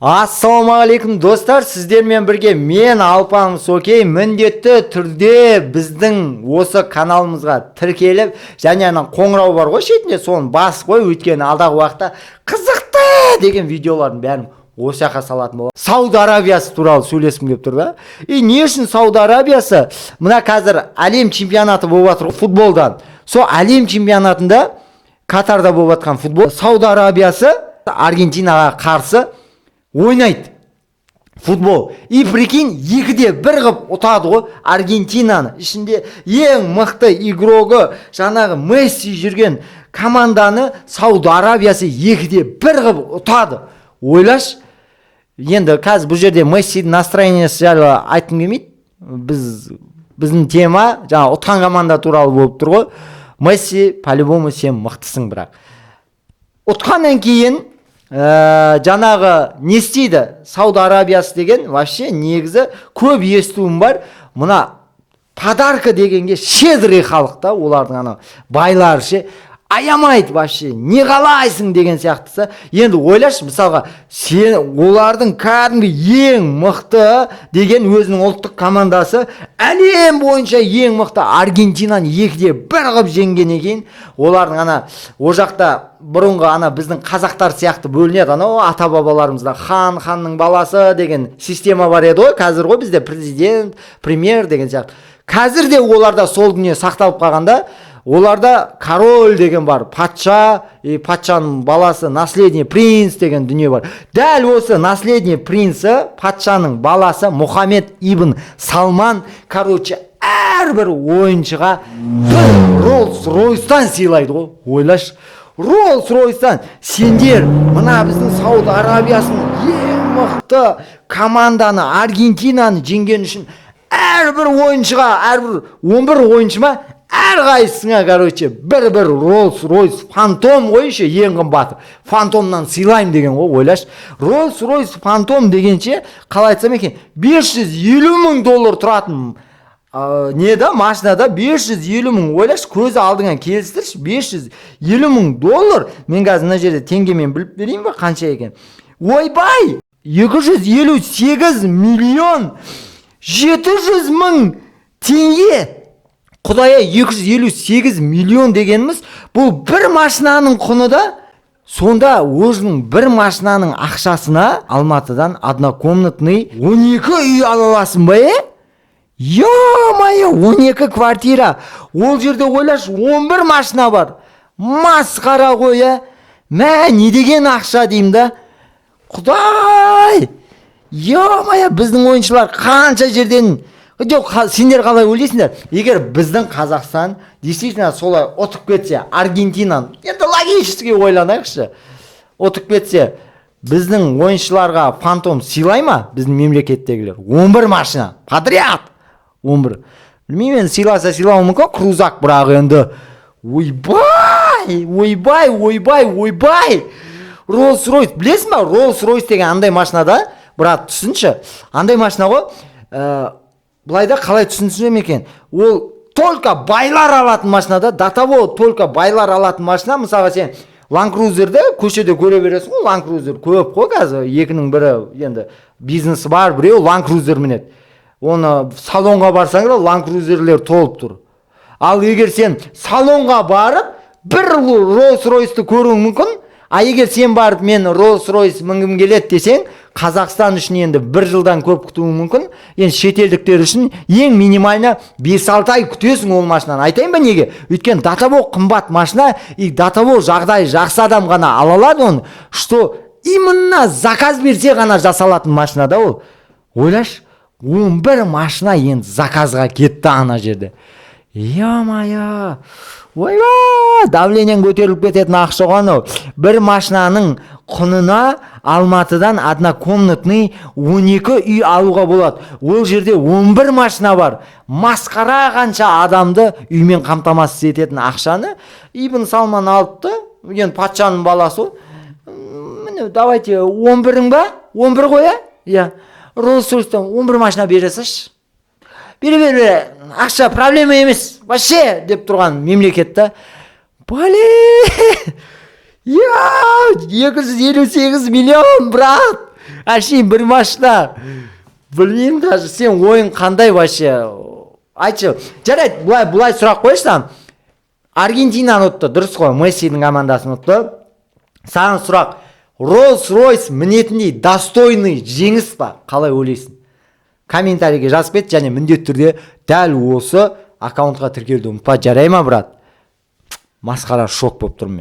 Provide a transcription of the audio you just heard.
Ассаламағалейкум достар, сіздермен бірге мен Алпан Сокей міндетті түрде біздің осы каналымызға тіркеліп, және қоңырау бар ғой шетінде, соны бас қой, өйткені алдағы уақытта қызықты деген видеолардың бәрін осы жаққа салатын болады. Сауд Арабиясы туралы сөйлескім келіп тұр да. Не үшін Сауд Арабиясы? Мына қазір әлем чемпионаты болып жатыр футболдан. Сол әлем чемпионатында Катарда болып жатқан футбол. Сауд Арабиясы Аргентинаға қарсы ойнайды футбол. И прикинь, 2-1 қып ұтады ғой Аргентинаны. Ішінде ең мықты игрогі жаңағы Месси жүрген команданы Сауд Арабиясы 2-1 қып ұтады. Ойлаш. Енді қазір бұл жерде Мессидің настроениесі жайлы айтқым келмейді. Біздің тема жаңа ұтқан команда туралы болып тұр ғой. Месси, по-любому сен мықтысың, бірақ ұтқаннан кейін жаңағы не істейді? Сауд Арабиясы деген вообще негізі көп естуім бар. Мұна подарка дегенге щедрый халықта, олардың байлар ше аямайды вообще, не қалайсың деген сияқтысы. Енді ойлашы, мысалға сен олардың кәдімгі ең мықты деген өзінің ұлттық командасы әлем бойынша ең мықты Аргентинаны 2-1 қып жеңгеннен кейін олардың о жақта бұрынғы біздің қазақтар сияқты бөлінеді. Ата бабаларымызда ханның баласы деген система бар еді ғой. Қазір ғой бізде президент, премьер деген сияқты. Қазір де оларда сол дүние сақталып қалғанда, оларда король деген бар, патша, патшаның баласы, наследный принц деген дүние бар. Дәл осы наследный принці, патшаның баласы Мұхаммед ибн Салман, әрбір ойыншыға бір Роллс-Ройстан сыйлайды ғой. Ойлаш, Роллс-Ройстан. Сендер мына біздің Сауд Арабиясының ең мықты команданы, Аргентинаны жеңген үшін әрбір ойыншыға, әрбір 11 ойыншыма әрқайсысыңа, бір Роллс-Ройс Фантом ғой, еще ең қымбаты. Фантомнан сыйлайым деген ғой, ойлаш. Роллс-Ройс Фантом дегенше, қалай айтсам екен, $550 000 тұратын машинада 550 000, ойлаш, көзі алдыңа келістірші, $550 000. Мен қазір мына жерде теңгемен біліп берейін бе, қанша екен? Ойбай, 258 миллион 700 000 теңге. Құдая, 258 миллион дегеніміз, бұл бір машинаның құны да, сонда өзінің бір машинаның ақшасына Алматыдан однокомнатный 12 үй аласың ба, Ё-майо, 12 квартира. Ол жерде ойлаш, 11 машина бар. Масқара ғой, Мә, не деген ақша деймін да. Құдай! Ё-майо, біздің ойыншылар қанша жерден... Жоқ, сендер қалай ойлайсыңдар? Егер біздің Қазақстан действительно солай ұтып кетсе, Аргентинаны, енді логически ойланайықшы, ұтып кетсе, біздің ойыншыларға Фантом сыйлай ма? Біздің мемлекеттегілер 11 машина, подряд 11. Білмеймін, сыйласа сыйлауы мүмкін, крузак, бірақ енді ойбай. Роллс-Ройс, білесің ба? Роллс-Ройс деген андай машинада, бірақ түсінші, андай машина ғой, бұлайда қалай түсінсем екен, ол только байлар алатын машинада, до того только байлар алатын машина. Мысалға сен Land Cruiser'ді көшеде көре бересің ғой, Land Cruiser көп қой қазір, екінің бірі енді бизнесі бар, біреу Land Cruiser мінеді. Оны салонға барсаң, Land Cruiser'лер толып тұр. Ал егер сен салонға барып, бір Rolls-Royce'ті көруің мүмкін, а егер сен барып, мен Rolls-Royce мінгім келеді десең, Қазақстан үшін енді 1 жылдан көп күтуің мүмкін. Енді шетелдіктер үшін ең минимально 5-6 ай күтесің ол машинаны. Айтайын ба неге? Өйткені до того қымбат машина, и до того жағдай жақсы адам ғана ала алады оны, что именно заказ берсе ғана жасалатын машина да ол. Ойлаш, 11 машина енді заказға кетті ана жерде. Ё-майо! Ойбай, давлениең көтеріліп кететін ақша ғой. Бір машинаның құнына Алматыдан однокомнатный 12 үй алуға болады. Ол жерде 11 машина бар. Масқара қанша адамды үймен қамтамасыз ететін ақшаны Ибн Салман алыпты. Енді патшаның баласы. Міне, давайте 11-ің ба? 11 ғой, иә? Роллс-Ройстан 11 машина бересіз. Бере, ақша проблема емес, вообще деп тұрған мемлекетті. 258 миллион, брат! Әшейін бір машина. Білмеймін даже, сен ойын қандай вообще? Айтшы, жарайды, бұлай сұрақ қойсам. Аргентинаны ұтты, дұрыс қой, Мессидің командасын ұтты. Саған сұрақ, Rolls-Royce мінетіндей достойный жеңіс па? Қалай ойлайсың? Комментарийге жазып кет, және міндетті түрде дәл осы аккаунтқа тіркелуді ұмытпа, жарай ма, брат? Масқара, шок болып тұрмын мен.